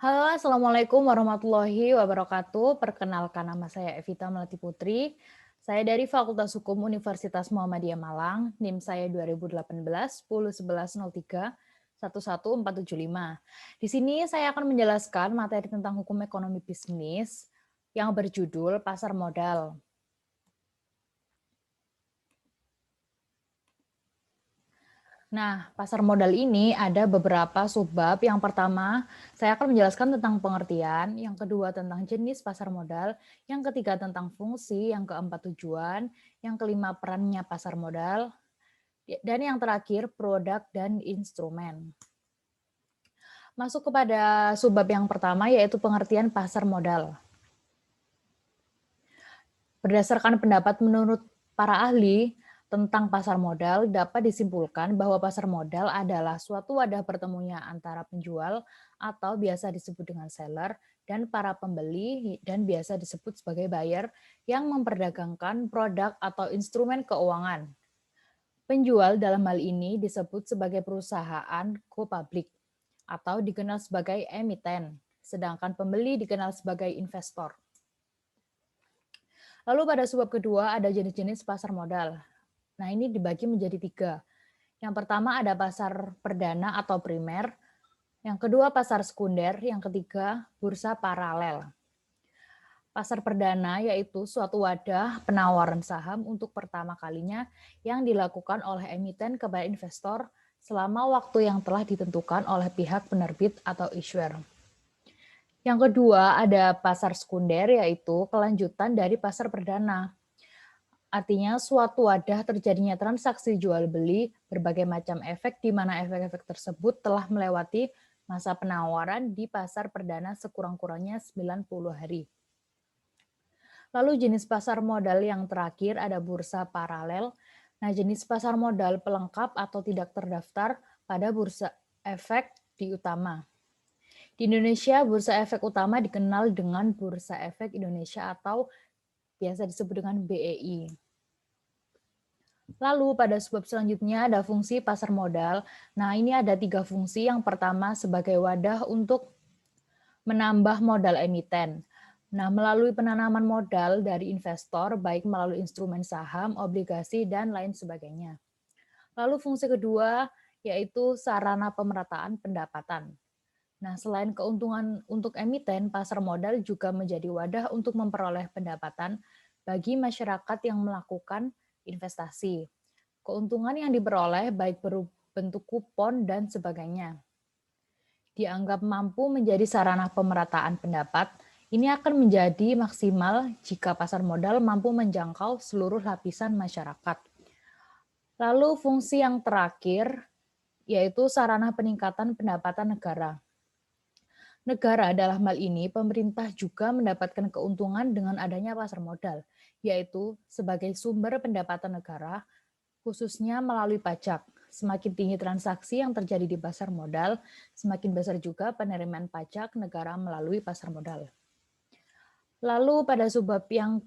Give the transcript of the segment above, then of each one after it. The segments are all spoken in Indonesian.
Halo, Assalamualaikum warahmatullahi wabarakatuh. Perkenalkan nama saya Evita Melati Putri. Saya dari Fakultas Hukum Universitas Muhammadiyah Malang, NIM saya 2018 10 11 03 11475. Di sini saya akan menjelaskan materi tentang hukum ekonomi bisnis yang berjudul pasar modal. Nah, pasar modal ini ada beberapa subbab. Yang pertama, saya akan menjelaskan tentang pengertian, yang kedua tentang jenis pasar modal, yang ketiga tentang fungsi, yang keempat tujuan, yang kelima perannya pasar modal, dan yang terakhir produk dan instrumen. Masuk kepada subbab yang pertama, yaitu pengertian pasar modal. Berdasarkan pendapat menurut para ahli tentang pasar modal, dapat disimpulkan bahwa pasar modal adalah suatu wadah pertemunya antara penjual atau biasa disebut dengan seller dan para pembeli dan biasa disebut sebagai buyer yang memperdagangkan produk atau instrumen keuangan. Penjual dalam hal ini disebut sebagai perusahaan go-public atau dikenal sebagai emiten, sedangkan pembeli dikenal sebagai investor. Lalu pada subbab kedua ada jenis-jenis pasar modal. Nah, ini dibagi menjadi tiga. Yang pertama ada pasar perdana atau primer, yang kedua pasar sekunder, yang ketiga bursa paralel. Pasar perdana yaitu suatu wadah penawaran saham untuk pertama kalinya yang dilakukan oleh emiten kepada investor selama waktu yang telah ditentukan oleh pihak penerbit atau issuer. Yang kedua ada pasar sekunder yaitu kelanjutan dari pasar perdana. Artinya suatu wadah terjadinya transaksi jual beli berbagai macam efek di mana efek-efek tersebut telah melewati masa penawaran di pasar perdana sekurang-kurangnya 90 hari. Lalu jenis pasar modal yang terakhir ada bursa paralel. Nah, jenis pasar modal pelengkap atau tidak terdaftar pada bursa efek di utama. Di Indonesia, bursa efek utama dikenal dengan Bursa Efek Indonesia atau biasa disebut dengan BEI. Lalu pada subbab selanjutnya ada fungsi pasar modal. Nah, ini ada tiga fungsi. Yang pertama sebagai wadah untuk menambah modal emiten. Nah, melalui penanaman modal dari investor, baik melalui instrumen saham, obligasi, dan lain sebagainya. Lalu fungsi kedua yaitu sarana pemerataan pendapatan. Nah, selain keuntungan untuk emiten, pasar modal juga menjadi wadah untuk memperoleh pendapatan bagi masyarakat yang melakukan investasi. Keuntungan yang diperoleh baik berbentuk kupon dan sebagainya dianggap mampu menjadi sarana pemerataan pendapat. Ini akan menjadi maksimal jika pasar modal mampu menjangkau seluruh lapisan masyarakat. Lalu fungsi yang terakhir yaitu sarana peningkatan pendapatan negara. Negara dalam hal ini pemerintah juga mendapatkan keuntungan dengan adanya pasar modal, yaitu sebagai sumber pendapatan negara khususnya melalui pajak. Semakin tinggi transaksi yang terjadi di pasar modal, semakin besar juga penerimaan pajak negara melalui pasar modal. Lalu pada subbab yang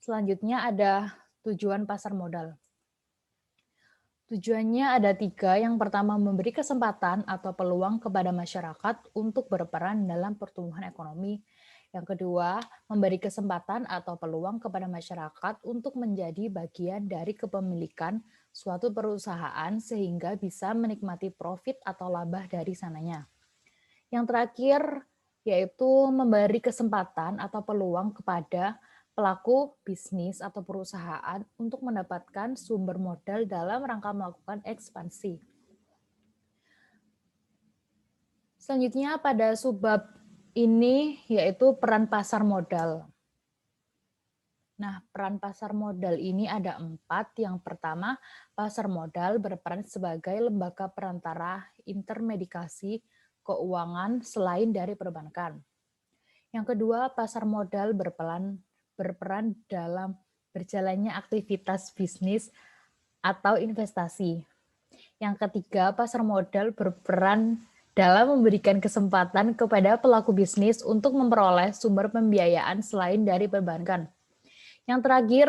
selanjutnya ada tujuan pasar modal. Tujuannya ada tiga. Yang pertama memberi kesempatan atau peluang kepada masyarakat untuk berperan dalam pertumbuhan ekonomi. Yang kedua, memberi kesempatan atau peluang kepada masyarakat untuk menjadi bagian dari kepemilikan suatu perusahaan sehingga bisa menikmati profit atau laba dari sananya. Yang terakhir, yaitu memberi kesempatan atau peluang kepada pelaku bisnis atau perusahaan untuk mendapatkan sumber modal dalam rangka melakukan ekspansi. Selanjutnya pada subbab ini yaitu peran pasar modal. Nah, peran pasar modal ini ada 4. Yang pertama, pasar modal berperan sebagai lembaga perantara intermediasi keuangan selain dari perbankan. Yang kedua, pasar modal berperan dalam berjalannya aktivitas bisnis atau investasi. Yang ketiga, pasar modal berperan dalam memberikan kesempatan kepada pelaku bisnis untuk memperoleh sumber pembiayaan selain dari perbankan. Yang terakhir,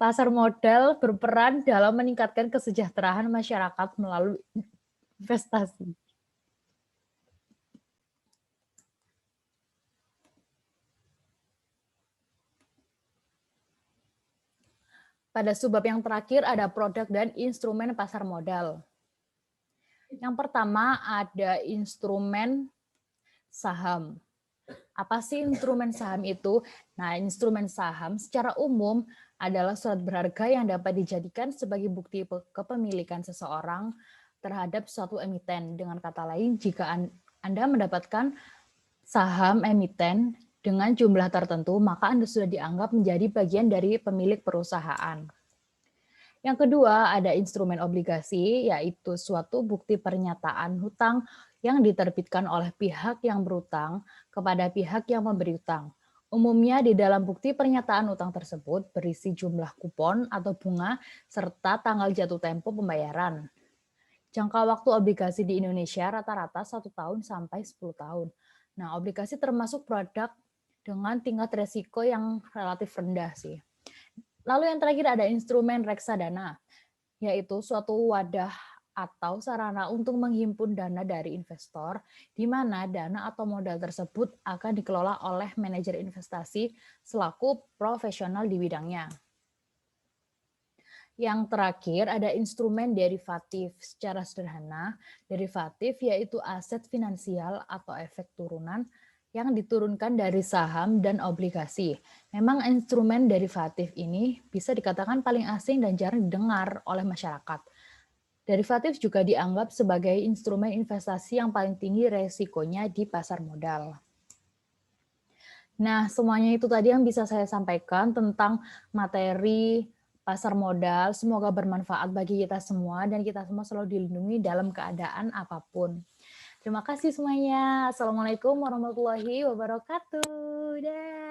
pasar modal berperan dalam meningkatkan kesejahteraan masyarakat melalui investasi. Pada subbab yang terakhir ada produk dan instrumen pasar modal. Yang pertama ada instrumen saham. Apa sih instrumen saham itu? Nah, instrumen saham secara umum adalah surat berharga yang dapat dijadikan sebagai bukti kepemilikan seseorang terhadap suatu emiten. Dengan kata lain, jika Anda mendapatkan saham emiten dengan jumlah tertentu, maka Anda sudah dianggap menjadi bagian dari pemilik perusahaan. Yang kedua, ada instrumen obligasi, yaitu suatu bukti pernyataan hutang yang diterbitkan oleh pihak yang berutang kepada pihak yang memberi utang. Umumnya di dalam bukti pernyataan utang tersebut berisi jumlah kupon atau bunga serta tanggal jatuh tempo pembayaran. Jangka waktu obligasi di Indonesia rata-rata 1 tahun sampai 10 tahun. Nah, obligasi termasuk produk dengan tingkat resiko yang relatif rendah sih. Lalu yang terakhir ada instrumen reksadana, yaitu suatu wadah atau sarana untuk menghimpun dana dari investor, di mana dana atau modal tersebut akan dikelola oleh manajer investasi selaku profesional di bidangnya. Yang terakhir ada instrumen derivatif. Secara sederhana, derivatif yaitu aset finansial atau efek turunan yang diturunkan dari saham dan obligasi. Memang instrumen derivatif ini bisa dikatakan paling asing dan jarang didengar oleh masyarakat. Derivatif juga dianggap sebagai instrumen investasi yang paling tinggi resikonya di pasar modal. Nah, semuanya itu tadi yang bisa saya sampaikan tentang materi pasar modal. Semoga bermanfaat bagi kita semua dan kita semua selalu dilindungi dalam keadaan apapun. Terima kasih semuanya. Assalamualaikum warahmatullahi wabarakatuh. Dah.